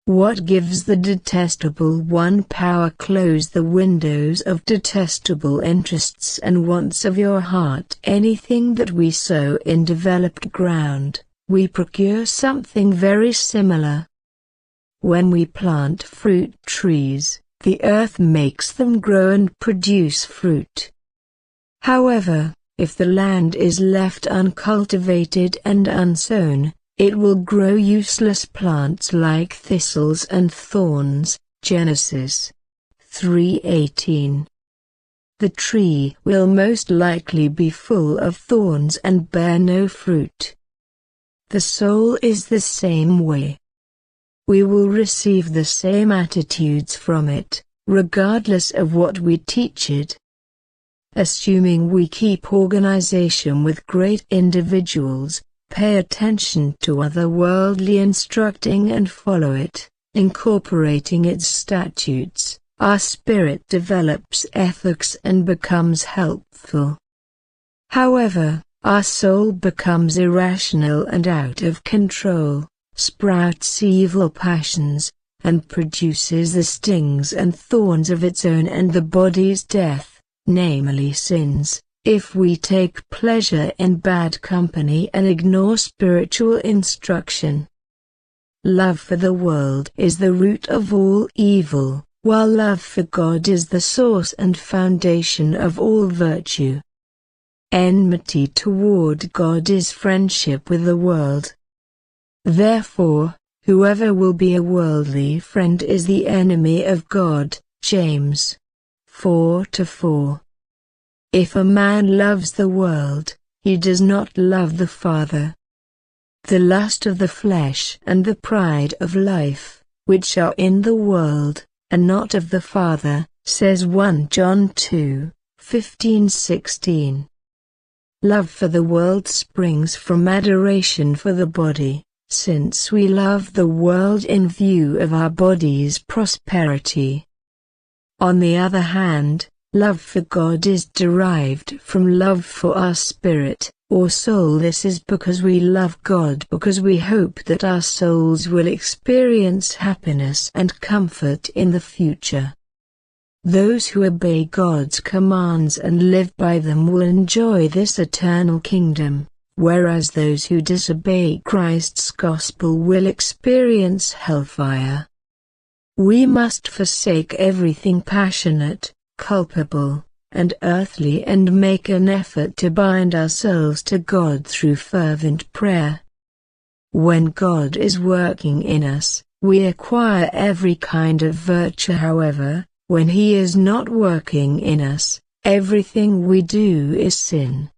What gives the detestable one power? Close the windows of detestable interests and wants of your heart. Anything that we sow in developed ground, we procure something very similar. When we plant fruit trees, the earth makes them grow and produce fruit. However, if the land is left uncultivated and unsown, it will grow useless plants like thistles and thorns. Genesis 3:18. The tree will most likely be full of thorns and bear no fruit. The soul is the same way. We will receive the same attitudes from it, regardless of what we teach it. Assuming we keep organization with great individuals, pay attention to otherworldly instructing and follow it, incorporating its statutes, our spirit develops ethics and becomes helpful. However, our soul becomes irrational and out of control, sprouts evil passions, and produces the stings and thorns of its own and the body's death, namely sins, if we take pleasure in bad company and ignore spiritual instruction. Love for the world is the root of all evil, while love for God is the source and foundation of all virtue. Enmity toward God is friendship with the world. Therefore, whoever will be a worldly friend is the enemy of God. James 4:4. If a man loves the world, he does not love the Father. The lust of the flesh and the pride of life, which are in the world, are not of the Father, says 1 John 2:15-16. Love for the world springs from adoration for the body, since we love the world in view of our body's prosperity. On the other hand, love for God is derived from love for our spirit, or soul. This is because we love God because we hope that our souls will experience happiness and comfort in the future. Those who obey God's commands and live by them will enjoy this eternal kingdom, whereas those who disobey Christ's gospel will experience hellfire. We must forsake everything passionate, culpable, and earthly and make an effort to bind ourselves to God through fervent prayer. When God is working in us, we acquire every kind of virtue. However, when He is not working in us, everything we do is sin.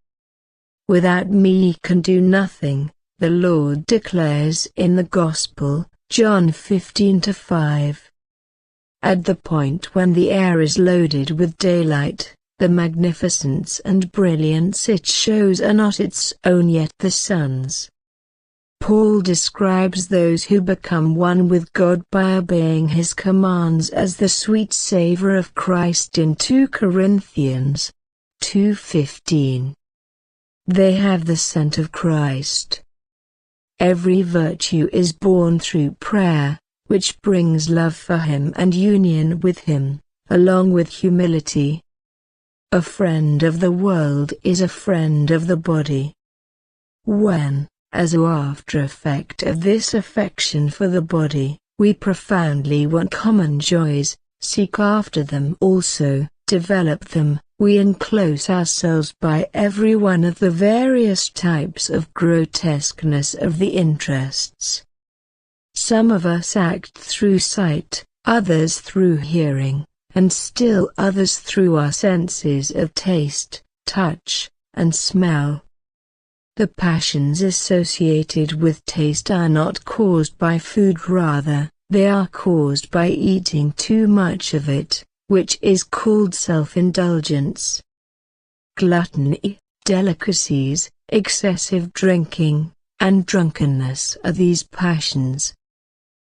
Without me ye can do nothing, the Lord declares in the Gospel, John 15:5. At the point when the air is loaded with daylight, the magnificence and brilliance it shows are not its own yet the sun's. Paul describes those who become one with God by obeying His commands as the sweet savor of Christ in 2 Corinthians 2:15. They have the scent of Christ. Every virtue is born through prayer, which brings love for Him and union with Him, along with humility. A friend of the world is a friend of the body. When, as an after effect of this affection for the body, we profoundly want common joys, seek after them also, develop them, we enclose ourselves by every one of the various types of grotesqueness of the interests. Some of us act through sight, others through hearing, and still others through our senses of taste, touch, and smell. The passions associated with taste are not caused by food, rather, they are caused by eating too much of it, which is called self-indulgence. Gluttony, delicacies, excessive drinking, and drunkenness are these passions.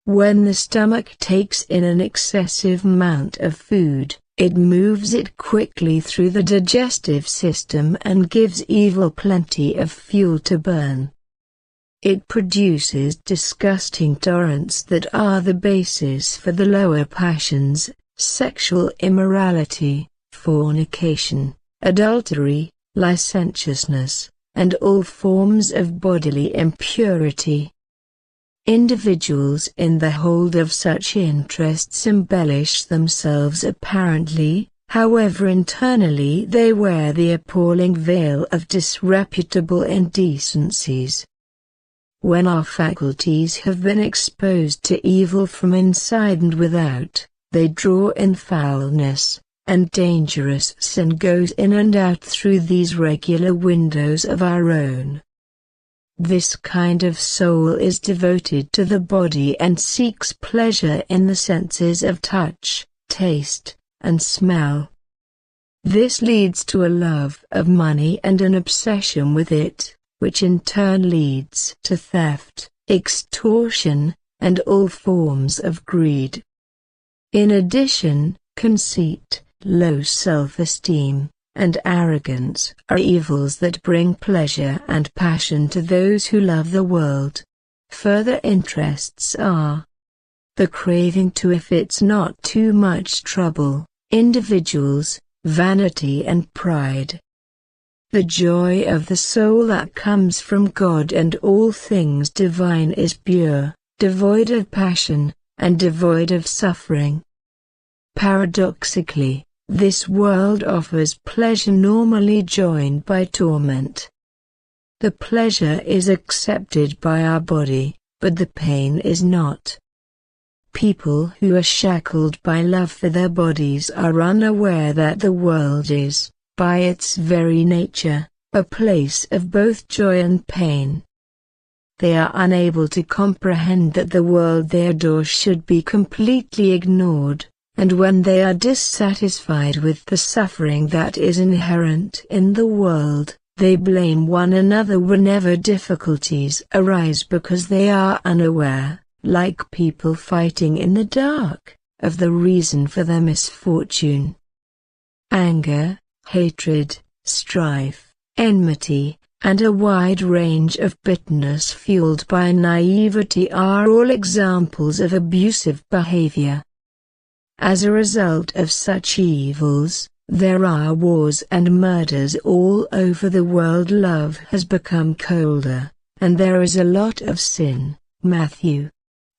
When the stomach takes in an excessive amount of food, it moves it quickly through the digestive system and gives evil plenty of fuel to burn. It produces disgusting torrents that are the basis for the lower passions, sexual immorality, fornication, adultery, licentiousness, and all forms of bodily impurity. Individuals in the hold of such interests embellish themselves apparently, however internally they wear the appalling veil of disreputable indecencies. When our faculties have been exposed to evil from inside and without, they draw in foulness, and dangerous sin goes in and out through these regular windows of our own. This kind of soul is devoted to the body and seeks pleasure in the senses of touch, taste, and smell. This leads to a love of money and an obsession with it, which in turn leads to theft, extortion, and all forms of greed. In addition, conceit, low self-esteem, and arrogance are evils that bring pleasure and passion to those who love the world. Further interests are the craving to, if it's not too much trouble, individuals, vanity and pride. The joy of the soul that comes from God and all things divine is pure, devoid of passion, and devoid of suffering. Paradoxically, this world offers pleasure normally joined by torment. The pleasure is accepted by our body, but the pain is not. People who are shackled by love for their bodies are unaware that the world is, by its very nature, a place of both joy and pain. They are unable to comprehend that the world they adore should be completely ignored, and when they are dissatisfied with the suffering that is inherent in the world, they blame one another whenever difficulties arise because they are unaware, like people fighting in the dark, of the reason for their misfortune. Anger, hatred, strife, enmity, and a wide range of bitterness fueled by naivety are all examples of abusive behavior. As a result of such evils, there are wars and murders all over the world. Love has become colder, and there is a lot of sin. Matthew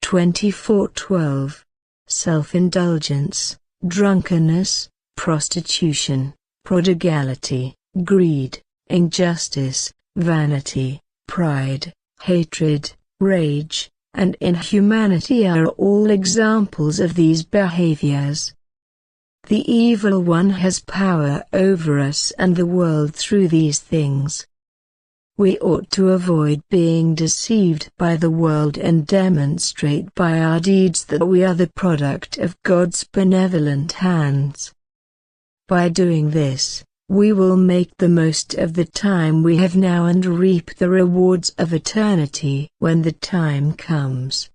24:12. Self-indulgence, drunkenness, prostitution, prodigality, greed, injustice, vanity, pride, hatred, rage, and inhumanity are all examples of these behaviors. The evil one has power over us and the world through these things. We ought to avoid being deceived by the world and demonstrate by our deeds that we are the product of God's benevolent hands. By doing this, we will make the most of the time we have now and reap the rewards of eternity when the time comes.